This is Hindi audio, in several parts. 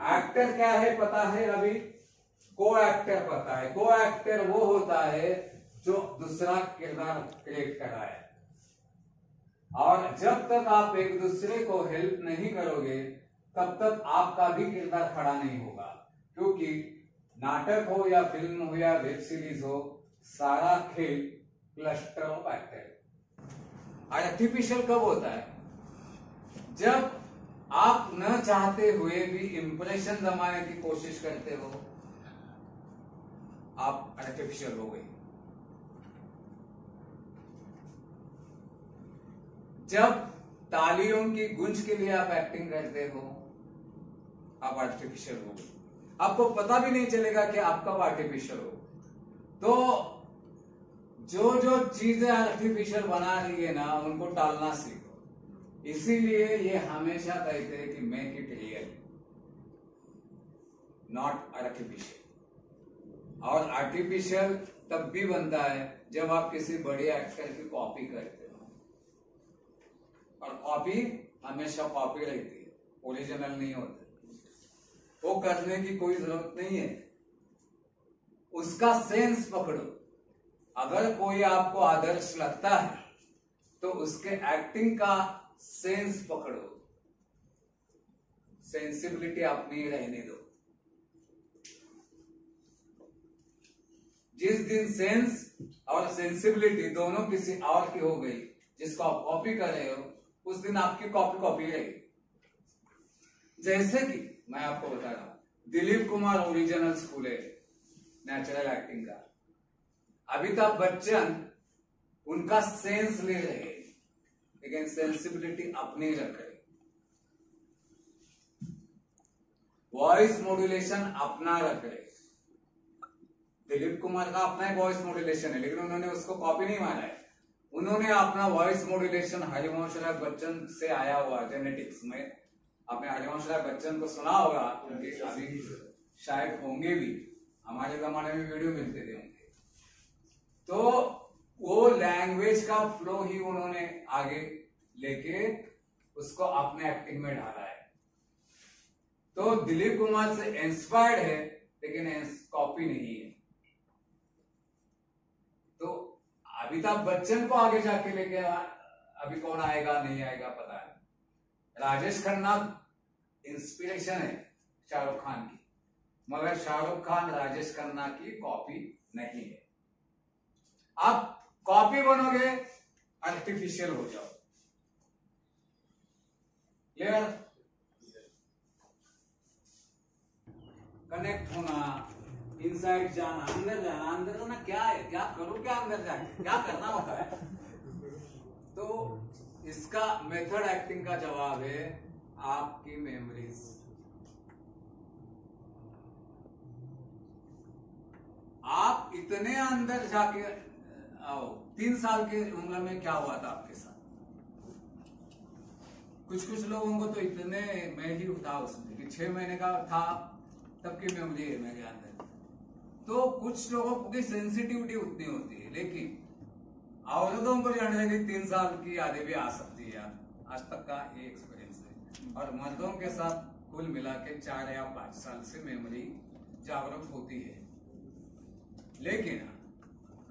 एक्टर क्या है पता है अभी? को एक्टर पता है। को एक्टर वो होता है जो दूसरा किरदार क्रिएट कर रहा है। और जब तक आप एक दूसरे को हेल्प नहीं करोगे तब तक आपका भी किरदार खड़ा नहीं होगा, क्योंकि नाटक हो या फिल्म हो या वेब सीरीज हो, सारा खेल क्लस्टर ऑफ एक्टर। आर्टिफिशियल कब होता है? जब आप न चाहते हुए भी इंप्रेशन जमाने की कोशिश करते हो, आप आर्टिफिशियल हो गए। जब तालियों की गूंज के लिए आप एक्टिंग करते हो, आप आर्टिफिशियल हो गए। आपको पता भी नहीं चलेगा कि आप कब आर्टिफिशियल हो। तो जो जो चीजें आर्टिफिशियल बना रही है ना, उनको टालना सीखो। इसीलिए ये हमेशा कहते हैं कि make it real, not artificial. और आर्टिफिशियल तब भी बनता है जब आप किसी बड़े एक्टर की कॉपी करते हो, और कॉपी हमेशा कॉपी रहती है, ओरिजिनल नहीं होता। वो करने की कोई जरूरत नहीं है, उसका सेंस पकड़ो। अगर कोई आपको आदर्श लगता है तो उसके एक्टिंग का सेंस पकड़ो, सेंसिबिलिटी अपनी रहने दो। जिस दिन सेंस और सेंसिबिलिटी दोनों किसी और की हो गई, जिसको आप कॉपी कर रहे हो, उस दिन आपकी कॉपी रहेगी। जैसे कि मैं आपको बता रहा हूं, दिलीप कुमार ओरिजिनल स्कूल है नेचुरल एक्टिंग का। अमिताभ बच्चन उनका सेंस ले रहे हैं, लेकिन सेंसिबिलिटी अपनी रख रहे। वॉइस मॉड्यूलेशन अपना रख रहे। दिलीप कुमार का अपना ही वॉइस मॉड्यूलेशन है, लेकिन उन्होंने उसको कॉपी नहीं माना है। उन्होंने अपना वॉइस मॉड्यूलेशन हरिवंश राय बच्चन से आया हुआ जेनेटिक्स में। आपने हरिवंश राय बच्चन को सुना होगा, उनके अभी शायद होंगे भी, हमारे जमाने में वीडियो मिलते थे उनके। तो वो लैंग्वेज का फ्लो ही उन्होंने आगे लेके उसको अपने एक्टिंग में ढाला है। तो दिलीप कुमार से इंस्पायर्ड है, लेकिन कॉपी नहीं है। तो अमिताभ बच्चन को आगे जाके लेके अभी कौन आएगा नहीं आएगा पता है। राजेश खन्ना इंस्पिरेशन है शाहरुख खान की, मगर शाहरुख खान राजेश खन्ना की कॉपी नहीं है। आप कॉपी बनोगे, आर्टिफिशियल हो जाओ। क्लियर? कनेक्ट होना, इनसाइड जाना, अंदर जाना। अंदर जाना क्या है? क्या करो, क्या अंदर जाके क्या करना होता है? तो इसका मेथड एक्टिंग का जवाब है आपकी मेमोरीज। आप इतने अंदर जाके आओ। 3 साल की उम्र में क्या हुआ था आपके साथ? कुछ लोगों को तो इतने मैं ही था उसमें कि 6 महीने का था तब की मेमोरी है मेरे अंदर। तो कुछ लोगों की सेंसिटिविटी उतनी होती है, लेकिन औरतों को जनरली 3 साल की यादें भी आ सकती है। आज तक का ये एक्सपीरियंस है। और मर्दों के साथ कुल मिला के 4 या 5 साल से मेमोरी जागरूक होती है। लेकिन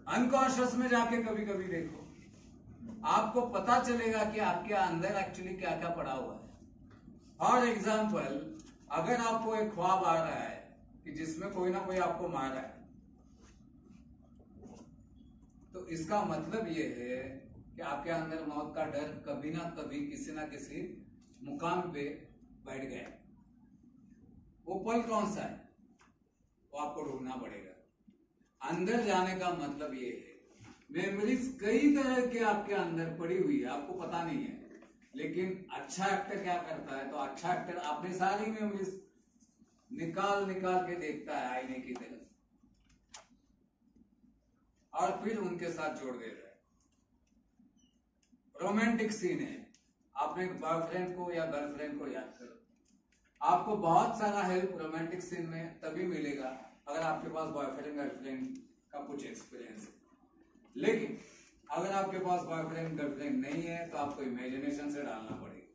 अनकॉन्शियस में जाके कभी कभी देखो, आपको पता चलेगा कि आपके अंदर एक्चुअली क्या क्या पड़ा हुआ है। फॉर एग्जाम्पल, अगर आपको एक ख्वाब आ रहा है कि जिसमें कोई ना कोई आपको मार रहा है, तो इसका मतलब ये है कि आपके अंदर मौत का डर कभी ना कभी किसी ना किसी मुकाम पे बैठ गया। वो पल कौन सा है, वो आपको ढूंढना पड़ेगा। अंदर जाने का मतलब ये है, मेमोरीज कई तरह के आपके अंदर पड़ी हुई है, आपको पता नहीं है। लेकिन अच्छा एक्टर क्या करता है, तो अच्छा एक्टर अपनी सारी मेमोरीज निकाल के देखता है आईने की तरह, और फिर उनके साथ जोड़ देता है। रोमांटिक सीन है, आपने बॉयफ्रेंड को या गर्लफ्रेंड को याद करो। आपको बहुत सारा हेल्प रोमांटिक सीन में तभी मिलेगा अगर आपके पास बॉयफ्रेंड गर्लफ्रेंड का कुछ एक्सपीरियंस है। लेकिन अगर आपके पास बॉयफ्रेंड गर्लफ्रेंड नहीं है, तो आपको इमेजिनेशन से डालना पड़ेगा।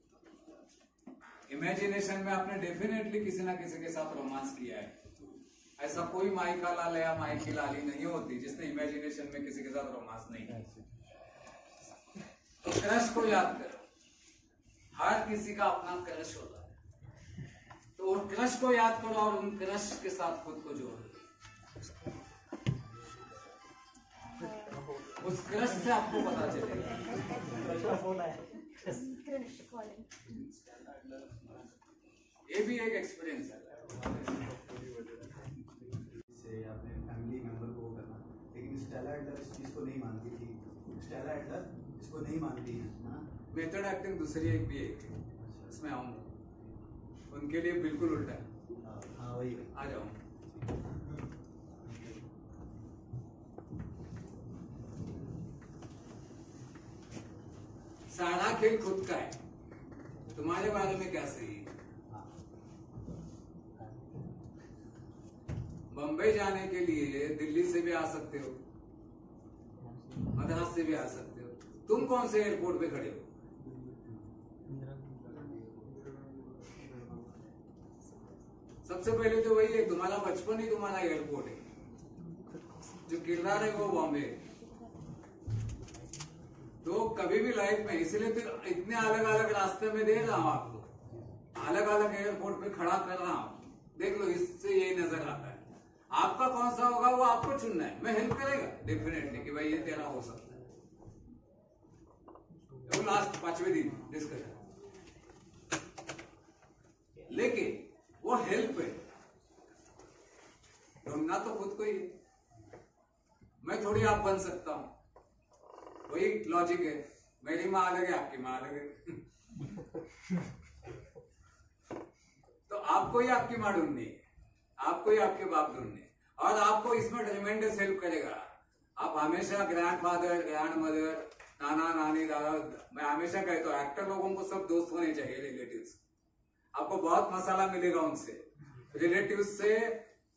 इमेजिनेशन में आपने डेफिनेटली किसी ना किसी के साथ रोमांस किया है। ऐसा कोई माई का लाल या माई की लाली नहीं होती जिसने इमेजिनेशन में किसी के साथ रोमांस नहीं किया। तो क्रश को याद करो, हर किसी का अपना क्रश होता है, तो उन क्रश को याद करो और उन क्रश के साथ खुद को जोड़ो। उस क्रश से आपको पता चलेगा। ये भी एक एक्सपीरियंस है। अपने फैमिली मेंबर को करना, लेकिन स्टेला एडलर इस चीज को नहीं मानती थी। स्टेला एडलर इसको नहीं मानती है। मेथड एक्टिंग दूसरी एक भी एक है, इसमें आऊंगा। उनके लिए बिल्कुल उल्टा है। हाँ वही आ जाऊं। सारा खेल खुद का है, तुम्हारे बारे में क्या सही है। बंबई जाने के लिए दिल्ली से भी आ सकते हो, मद्रास से भी आ सकते हो। तुम कौन से एयरपोर्ट पे खड़े हो? सबसे पहले तो वही है, तुम्हारा बचपन ही तुम्हारा एयरपोर्ट है, जो किरदार है वो बॉम्बे है। तो कभी भी लाइफ में, इसलिए तो इतने अलग अलग रास्ते में दे रहा हूं आपको, अलग अलग एयरपोर्ट पे खड़ा कर रहा हूं। देख लो, इससे यही नजर आता है। आपका कौन सा होगा वो आपको चुनना है। मैं हेल्प करेगा डेफिनेटली कि भाई ये तेरा हो सकता है। तो लास्ट 5वें दिन डिस्कशन, लेकिन वो हेल्प है, ढूंढना तो खुद को ही है। मैं थोड़ी आप बन सकता हूं, वही लॉजिक है। मेरी माँ अलग है, आपकी माँ अलग है। तो आपको ही आपकी माँ ढूंढनी है, आपको ही आपके बाप ढूंढने, और आपको इसमें ट्रिमेंडस हेल्प करेगा। आप हमेशा ग्रैंडफादर, ग्रैंड मदर, नाना नानी, दादा, मैं हमेशा कहता हूँ एक्टर लोगों को सब दोस्त होने चाहिए, रिलेटिव्स। आपको बहुत मसाला मिलेगा उनसे। रिलेटिव्स से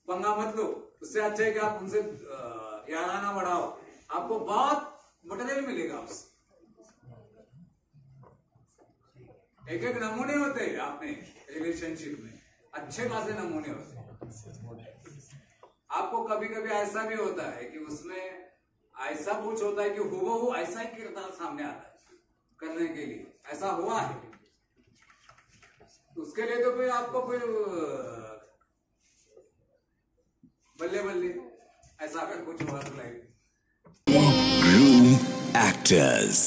पंगा मत लो, उससे अच्छा है कि आप उनसे याराना बढ़ाओ, आपको बहुत मटेरियल मिलेगा उससे। एक एक नमूने होते हैं अपने रिलेशनशिप में, अच्छे खासे नमूने होते हैं। आपको कभी कभी ऐसा भी होता है कि उसमें ऐसा कुछ होता है कि हूबहू ऐसा ही किरदार सामने आता है करने के लिए, ऐसा हुआ है। उसके लिए तो फिर आपको फिर बल्ले बल्ले, ऐसा अगर कुछ हुआ तो लाइफ। Room Actors.